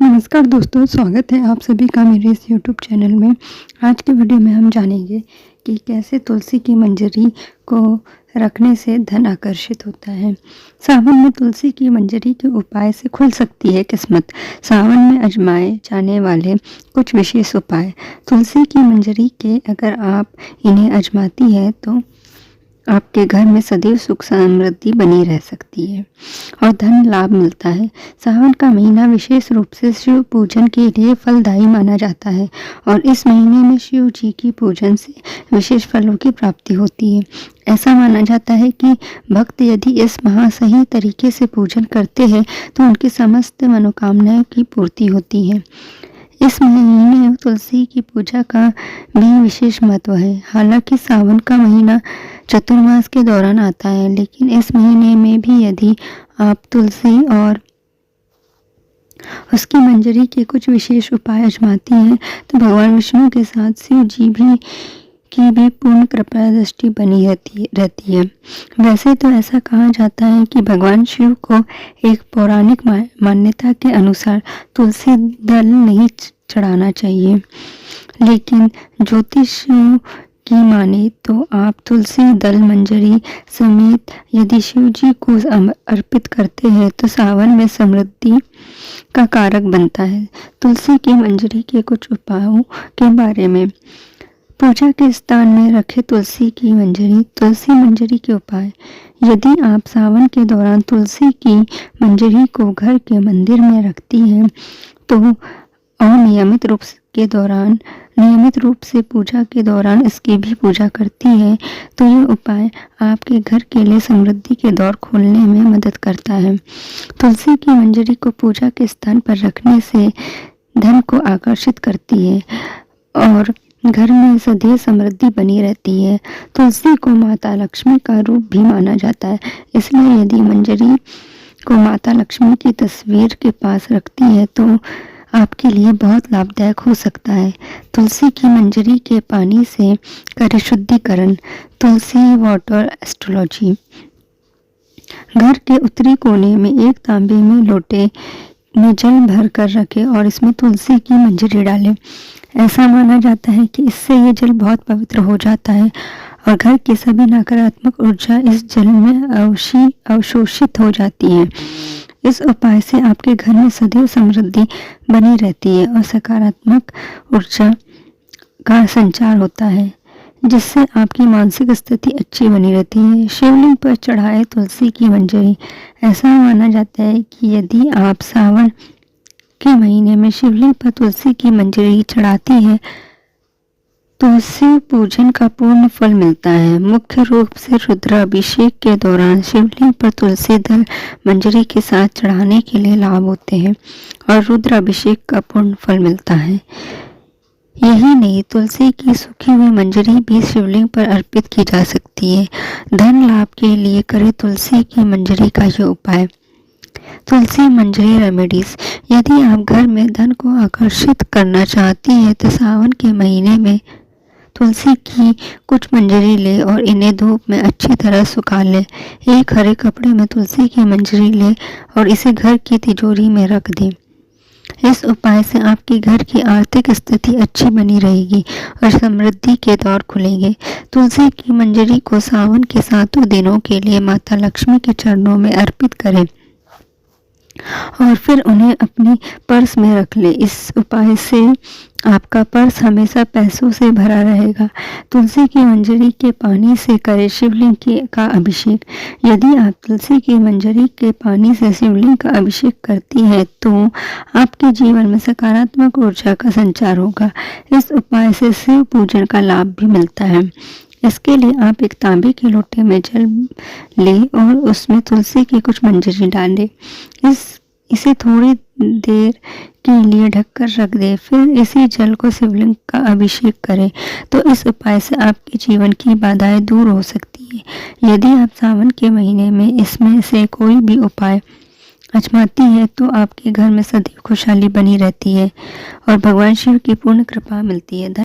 नमस्कार दोस्तों, स्वागत है आप सभी का मेरे इस यूट्यूब चैनल में। आज के वीडियो में हम जानेंगे कि कैसे तुलसी की मंजरी को रखने से धन आकर्षित होता है। सावन में तुलसी की मंजरी के उपाय से खुल सकती है किस्मत। सावन में आजमाए जाने वाले कुछ विशेष उपाय। तुलसी की मंजरी के अगर आप इन्हें आजमाती है तो आपके घर में सदैव सुख समृद्धि बनी रह सकती है और धन लाभ मिलता है। सावन का महीना विशेष रूप से शिव पूजन के लिए फलदायी माना जाता है और इस महीने में शिव जी की पूजन से विशेष फलों की प्राप्ति होती है। ऐसा माना जाता है कि भक्त यदि इस माह सही तरीके से पूजन करते हैं तो उनकी समस्त मनोकामनाएं की पूर्ति होती है। इस महीने में तुलसी की पूजा का भी विशेष महत्व है। हालांकि सावन का महीना चतुर्मास के दौरान आता है, लेकिन इस महीने में भी यदि आप तुलसी और उसकी मंजरी के कुछ विशेष उपाय आजमाती हैं तो भगवान विष्णु के साथ शिव जी की भी पूर्ण कृपा दृष्टि बनी रहती है। वैसे तो ऐसा कहा जाता है कि भगवान शिव को एक पौराणिक मान्यता के अनुसार तुलसी दल नहीं चढ़ाना चाहिए, लेकिन ज्योतिष की माने तो आप तुलसी दल मंजरी समेत यदि शिव जी को अर्पित करते हैं तो सावन में समृद्धि का कारक बनता है। तुलसी की मंजरी के कुछ उपायों के बारे में। पूजा के स्थान में रखे तुलसी की मंजरी। तुलसी मंजरी के उपाय। यदि आप सावन के दौरान तुलसी की मंजरी को घर के मंदिर में रखती हैं तो और नियमित रूप से पूजा के दौरान इसकी भी पूजा करती है तो ये उपाय आपके घर के लिए समृद्धि के दौर खोलने में मदद करता है। तुलसी की मंजरी को पूजा के स्थान पर रखने से धन को आकर्षित करती है और घर में सदैव समृद्धि बनी रहती है। तुलसी को माता लक्ष्मी का रूप भी माना जाता है, इसलिए यदि मंजरी को माता लक्ष्मी की तस्वीर के पास रखती है तो आपके लिए बहुत लाभदायक हो सकता है। तुलसी की मंजरी के पानी से करें शुद्धिकरण। तुलसी वाटर एस्ट्रोलॉजी। घर के उत्तरी कोने में एक तांबे में लोटे में जल भर कर रखें और इसमें तुलसी की मंजरी डालें। ऐसा माना जाता है कि इससे ये जल बहुत पवित्र हो जाता है और घर की सभी नकारात्मक ऊर्जा इस जल में अवशोषित हो जाती है। इस उपाय से आपके घर में सदैव समृद्धि बनी रहती है और सकारात्मक ऊर्जा का संचार होता है, जिससे आपकी मानसिक स्थिति अच्छी बनी रहती है। शिवलिंग पर चढ़ाए तुलसी की मंजरी। ऐसा माना जाता है कि यदि आप सावन के महीने में शिवलिंग पर तुलसी की मंजरी चढ़ाती है तो शिव पूजन का पूर्ण फल मिलता है। मुख्य रूप से रुद्राभिषेक के दौरान शिवलिंग पर तुलसी दल मंजरी के साथ चढ़ाने के लिए लाभ होते हैं और रुद्राभिषेक का पूर्ण फल मिलता है। यही नहीं, तुलसी की सूखी हुई मंजरी भी शिवलिंग पर अर्पित की जा सकती है। धन लाभ के लिए करें तुलसी की मंजरी का ये उपाय। तुलसी मंजरी रेमेडीज। यदि आप घर में धन को आकर्षित करना चाहती हैं तो सावन के महीने में तुलसी की कुछ मंजरी ले और इन्हें धूप में अच्छी तरह सुखा ले। एक हरे कपड़े में तुलसी की मंजरी ले और इसे घर की तिजोरी में रख दें। इस उपाय से आपके घर की आर्थिक स्थिति अच्छी बनी रहेगी और समृद्धि के दौर खुलेंगे। तुलसी की मंजरी को सावन के 7 दिनों के लिए माता लक्ष्मी के चरणों में अर्पित करें और फिर उन्हें अपनी पर्स में रख ले। इस उपाय से आपका पर्स हमेशा पैसों से भरा रहेगा। तुलसी की मंजरी के पानी से करें शिवलिंग का अभिषेक। यदि आप तुलसी की मंजरी के पानी से शिवलिंग का अभिषेक करती हैं तो आपके जीवन में सकारात्मक ऊर्जा का संचार होगा। इस उपाय से शिव पूजन का लाभ भी मिलता है। इसके लिए आप एक तांबे के लोटे में जल लें और उसमें तुलसी की कुछ मंजरी डालें। इसे थोड़ी देर के लिए ढककर रख दें, फिर इसी जल को शिवलिंग का अभिषेक करें तो इस उपाय से आपके जीवन की बाधाएं दूर हो सकती है। यदि आप सावन के महीने में इसमें से कोई भी उपाय आजमाती है तो आपके घर में सदैव खुशहाली बनी रहती है और भगवान शिव की पूर्ण कृपा मिलती है।